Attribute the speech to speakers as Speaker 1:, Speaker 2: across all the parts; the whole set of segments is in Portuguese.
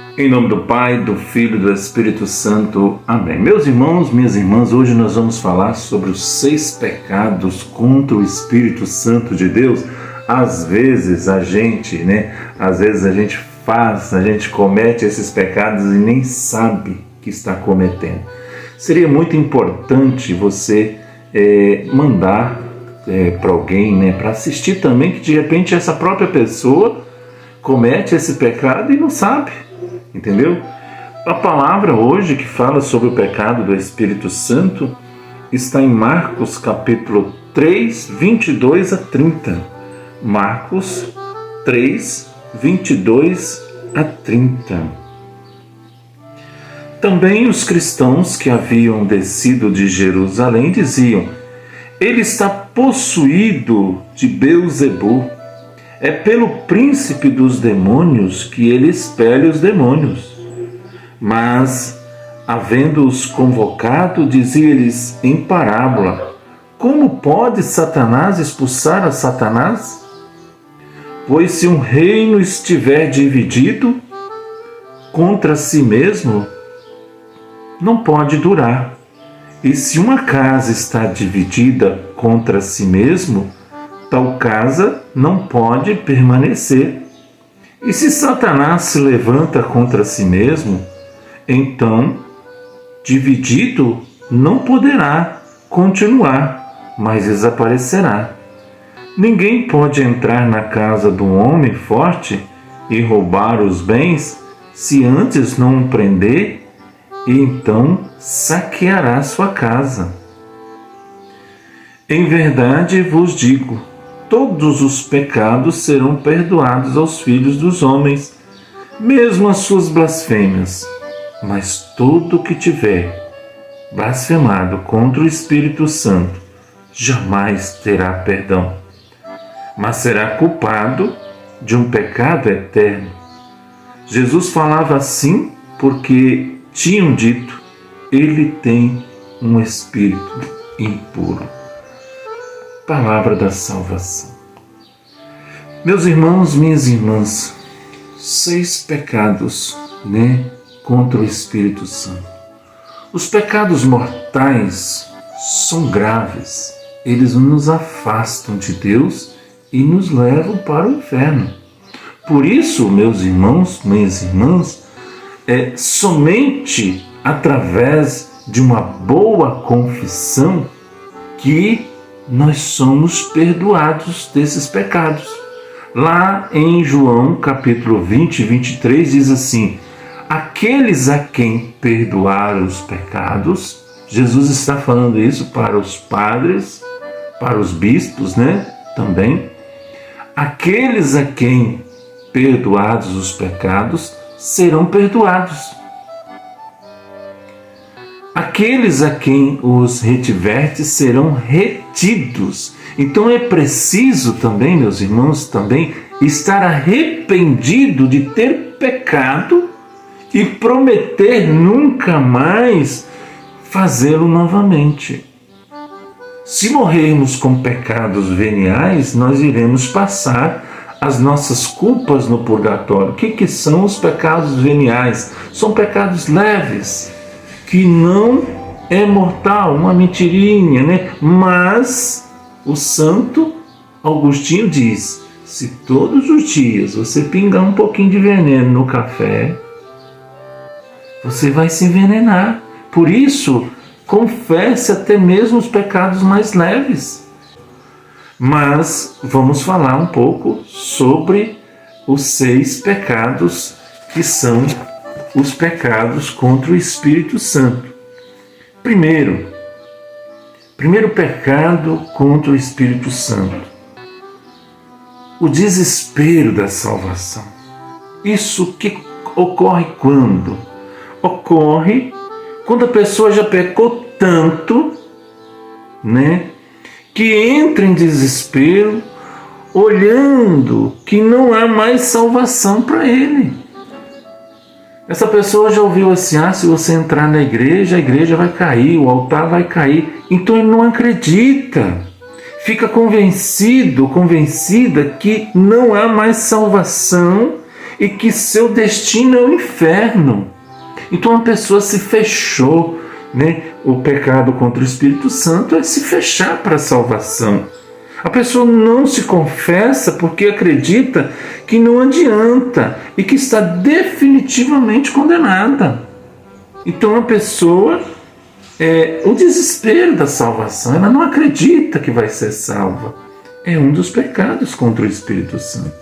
Speaker 1: Em nome do Pai, do Filho e do Espírito Santo. Amém. Meus irmãos, minhas irmãs, hoje nós vamos falar sobre os 6 pecados contra o Espírito Santo de Deus. Às vezes a gente comete esses pecados e nem sabe que está cometendo. Seria muito importante você mandar para alguém, para assistir também, que de repente essa própria pessoa comete esse pecado e não sabe. Entendeu? A palavra hoje que fala sobre o pecado do Espírito Santo está em Marcos capítulo 3, 22 a 30. Marcos 3, 22 a 30. Também os cristãos que haviam descido de Jerusalém diziam: ele está possuído de Beelzebu. É pelo príncipe dos demônios que ele expele os demônios. Mas, havendo-os convocado, dizia-lhes em parábola: como pode Satanás expulsar a Satanás? Pois se um reino estiver dividido contra si mesmo, não pode durar. E se uma casa está dividida contra si mesmo, tal casa não pode permanecer. E se Satanás se levanta contra si mesmo, então, dividido, não poderá continuar, mas desaparecerá. Ninguém pode entrar na casa de um homem forte e roubar os bens, se antes não o prender, e então saqueará sua casa. Em verdade vos digo, todos os pecados serão perdoados aos filhos dos homens, mesmo as suas blasfêmias. Mas todo o que tiver blasfemado contra o Espírito Santo jamais terá perdão, mas será culpado de um pecado eterno. Jesus falava assim porque tinham dito: ele tem um espírito impuro. Palavra da salvação. Meus irmãos, minhas irmãs, 6 pecados, contra o Espírito Santo. Os pecados mortais são graves. Eles nos afastam de Deus e nos levam para o inferno. Por isso, meus irmãos, minhas irmãs, somente através de uma boa confissão que nós somos perdoados desses pecados. Lá em João capítulo 20, 23 diz assim: aqueles a quem perdoaram os pecados, Jesus está falando isso para os padres, para os bispos, também. Aqueles a quem perdoados os pecados serão perdoados. Aqueles a quem os retivertes serão retidos. Então é preciso também, meus irmãos, também estar arrependido de ter pecado e prometer nunca mais fazê-lo novamente. Se morrermos com pecados veniais, nós iremos passar as nossas culpas no purgatório. O que são os pecados veniais? São pecados leves, que não é mortal, uma mentirinha, Mas o Santo Agostinho diz: se todos os dias você pingar um pouquinho de veneno no café, você vai se envenenar. Por isso, confesse até mesmo os pecados mais leves. Mas vamos falar um pouco sobre os 6 pecados que são os pecados contra o Espírito Santo. Primeiro pecado contra o Espírito Santo: o desespero da salvação. Isso que ocorre quando? Ocorre quando a pessoa já pecou tanto, que entra em desespero, olhando que não há mais salvação para ele. Essa pessoa já ouviu assim: se você entrar na igreja, a igreja vai cair, o altar vai cair. Então ele não acredita. Fica convencida que não há mais salvação e que seu destino é o inferno. Então a pessoa se fechou, né? O pecado contra o Espírito Santo é se fechar para a salvação. A pessoa não se confessa porque acredita que não adianta e que está definitivamente condenada. Então a pessoa, o desespero da salvação, ela não acredita que vai ser salva. É um dos pecados contra o Espírito Santo.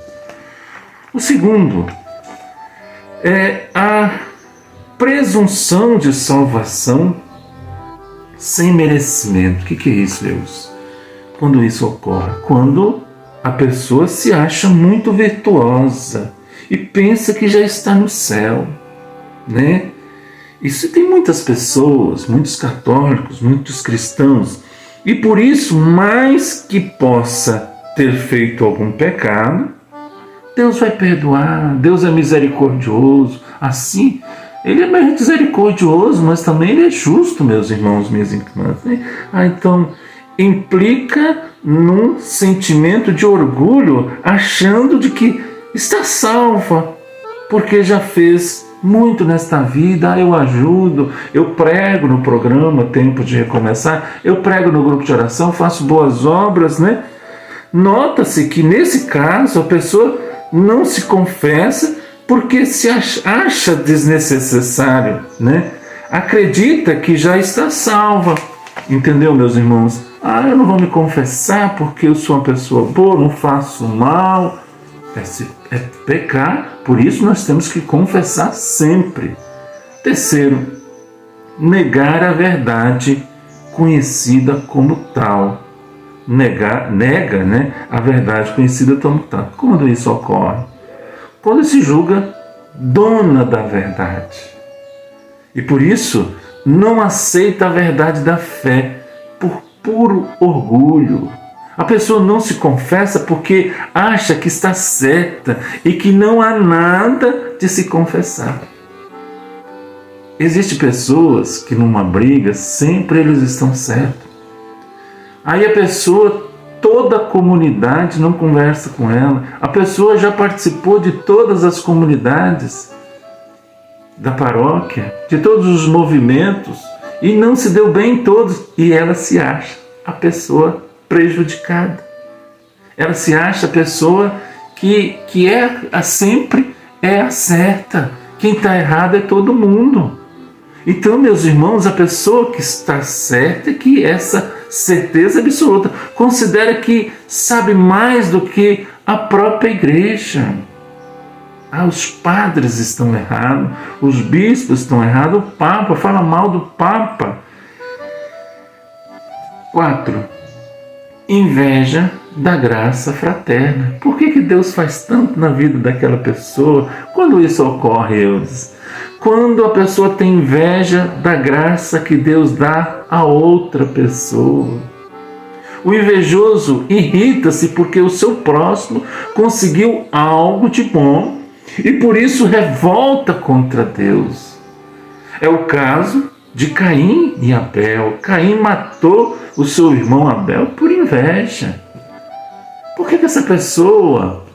Speaker 1: O segundo é a presunção de salvação sem merecimento. O que é isso, Deus? Quando isso ocorre? Quando a pessoa se acha muito virtuosa e pensa que já está no céu, né? Isso tem muitas pessoas, muitos católicos, muitos cristãos, e por isso, mais que possa ter feito algum pecado, Deus vai perdoar, Deus é misericordioso. Assim, Ele é misericordioso, mas também Ele é justo, meus irmãos, minhas irmãs. Então, implica num sentimento de orgulho, achando de que está salva, porque já fez muito nesta vida. Eu ajudo, eu prego no programa Tempo de Recomeçar, eu prego no grupo de oração, faço boas obras, né? Nota-se que nesse caso a pessoa não se confessa porque se acha desnecessário, né? Acredita que já está salva. Entendeu, meus irmãos? Eu não vou me confessar porque eu sou uma pessoa boa, não faço mal. É pecar, por isso nós temos que confessar sempre. Terceiro, negar a verdade conhecida como tal. Nega, né, a verdade conhecida como tal. Quando isso ocorre? Quando se julga dona da verdade. E por isso não aceita a verdade da fé por puro orgulho. A pessoa não se confessa porque acha que está certa e que não há nada de se confessar. Existem pessoas que numa briga sempre eles estão certos. Aí a pessoa, toda a comunidade não conversa com ela. A pessoa já participou de todas as comunidades da paróquia, de todos os movimentos, e não se deu bem em todos. E ela se acha a pessoa prejudicada. Ela se acha a pessoa que sempre é a certa. Quem está errado é todo mundo. Então, meus irmãos, a pessoa que está certa é que essa certeza absoluta considera que sabe mais do que a própria igreja. Os padres estão errados, os bispos estão errados, o Papa fala mal do Papa. 4. Inveja da graça fraterna. Por que Deus faz tanto na vida daquela pessoa? Quando isso ocorre, quando a pessoa tem inveja da graça que Deus dá a outra pessoa. O invejoso irrita-se porque o seu próximo conseguiu algo de bom e por isso revolta contra Deus. É o caso de Caim e Abel. Caim matou o seu irmão Abel por inveja. Por que essa pessoa,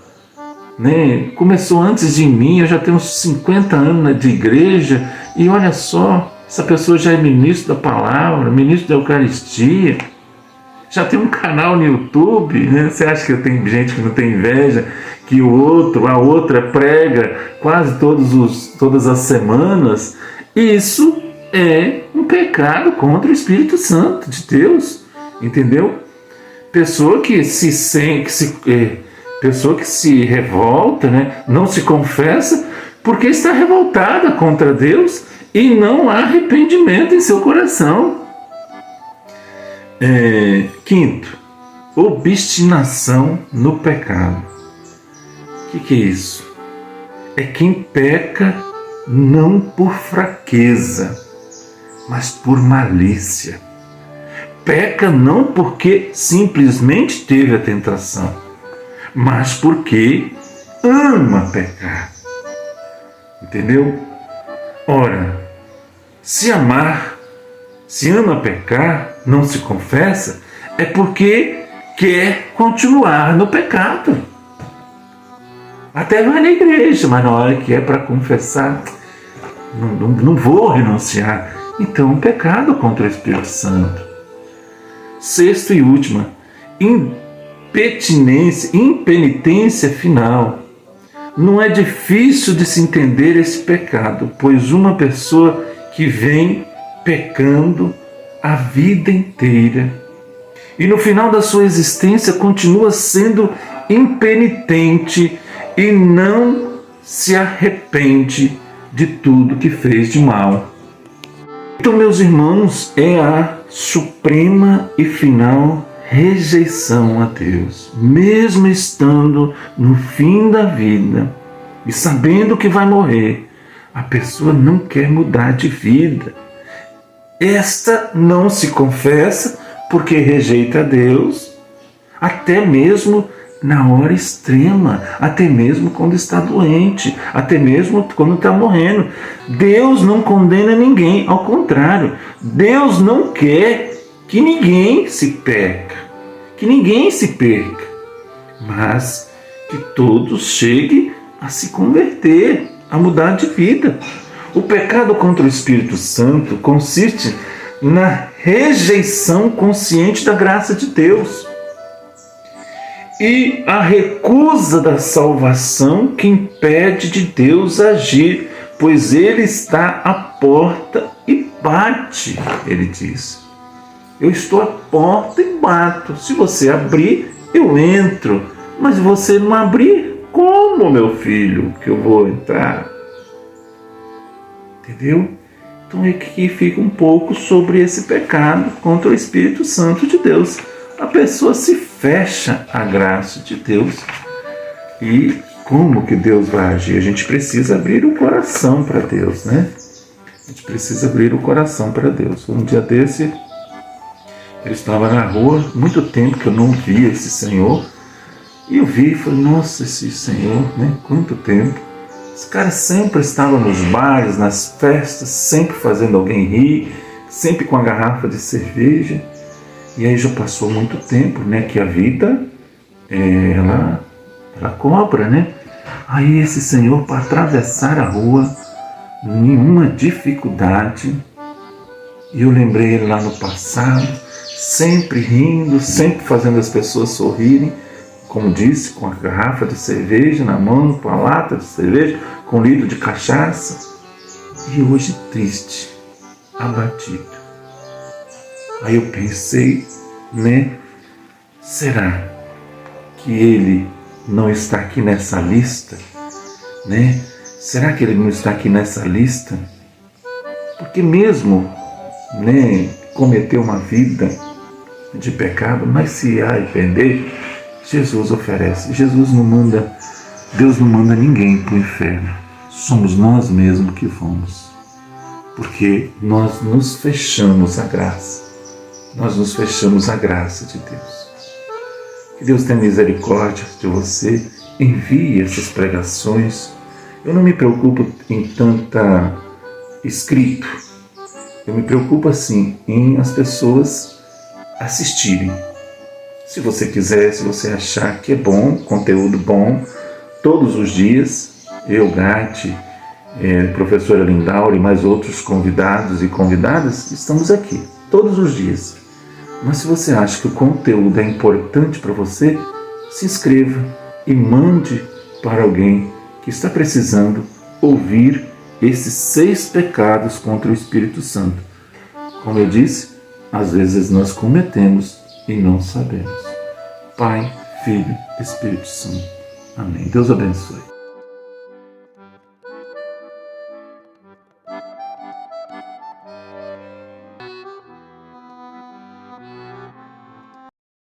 Speaker 1: começou antes de mim? Eu já tenho uns 50 anos de igreja e olha só, essa pessoa já é ministro da palavra, ministro da Eucaristia, já tem um canal no YouTube, né? Você acha que tem gente que não tem inveja, que a outra prega quase todas as semanas? Isso é um pecado contra o Espírito Santo de Deus, entendeu? Pessoa que se revolta, né? Não se confessa porque está revoltada contra Deus e não há arrependimento em seu coração. 5. Obstinação no pecado. O que é isso? É quem peca não por fraqueza, mas por malícia. Peca não porque simplesmente teve a tentação, mas porque ama pecar. Entendeu? Ora, se ama pecar, não se confessa, é porque quer continuar no pecado. Até vai na igreja, mas na hora que é para confessar, não vou renunciar. Então, pecado contra o Espírito Santo. Sexto e última, impenitência final. Não é difícil de se entender esse pecado, pois uma pessoa que vem pecando a vida inteira e no final da sua existência continua sendo impenitente e não se arrepende de tudo que fez de mal. Então, meus irmãos, é a suprema e final rejeição a Deus, mesmo estando no fim da vida e sabendo que vai morrer, a pessoa não quer mudar de vida. Esta não se confessa porque rejeita a Deus, até mesmo na hora extrema, até mesmo quando está doente, até mesmo quando está morrendo. Deus não condena ninguém, ao contrário, Deus não quer que ninguém se perca, mas que todos cheguem a se converter, a mudar de vida. O pecado contra o Espírito Santo consiste na rejeição consciente da graça de Deus e a recusa da salvação que impede de Deus agir, pois Ele está à porta e bate, Ele diz. Eu estou à porta e bato. Se você abrir, eu entro. Mas se você não abrir, como, meu filho, que eu vou entrar? Entendeu? Então aqui fica um pouco sobre esse pecado contra o Espírito Santo de Deus. A pessoa se fecha à graça de Deus. E como que Deus vai agir? A gente precisa abrir o coração para Deus, né? A gente precisa abrir o coração para Deus. Um dia desse, eu estava na rua, muito tempo que eu não via esse Senhor, e eu vi e falei, nossa, esse Senhor, né? Quanto tempo. Os caras sempre estavam nos bares, nas festas, sempre fazendo alguém rir, sempre com a garrafa de cerveja. E aí já passou muito tempo, né? Que a vida, ela cobra, né? Aí esse Senhor, para atravessar a rua, nenhuma dificuldade. E eu lembrei ele lá no passado, sempre rindo, sempre fazendo as pessoas sorrirem, como disse, com a garrafa de cerveja na mão, com a lata de cerveja, com um litro de cachaça. E hoje triste, abatido. Aí eu pensei, né? Será que ele não está aqui nessa lista? Né? Será que ele não está aqui nessa lista? Porque mesmo, né, cometeu uma vida de pecado, mas se arrepender, Jesus oferece. Deus não manda ninguém para o inferno. Somos nós mesmos que vamos. Porque nós nos fechamos à graça. Nós nos fechamos à graça de Deus. Que Deus tenha misericórdia de você. Envie essas pregações. Eu não me preocupo em tanta escrito. Eu me preocupo assim em as pessoas assistirem. Se você quiser, se você achar que é bom, conteúdo bom, todos os dias, eu, Gatti, professora Lindaura e mais outros convidados e convidadas, estamos aqui, todos os dias. Mas se você acha que o conteúdo é importante para você, se inscreva e mande para alguém que está precisando ouvir esses 6 pecados contra o Espírito Santo. Como eu disse, às vezes nós cometemos e não sabemos. Pai, Filho, Espírito Santo. Amém. Deus abençoe.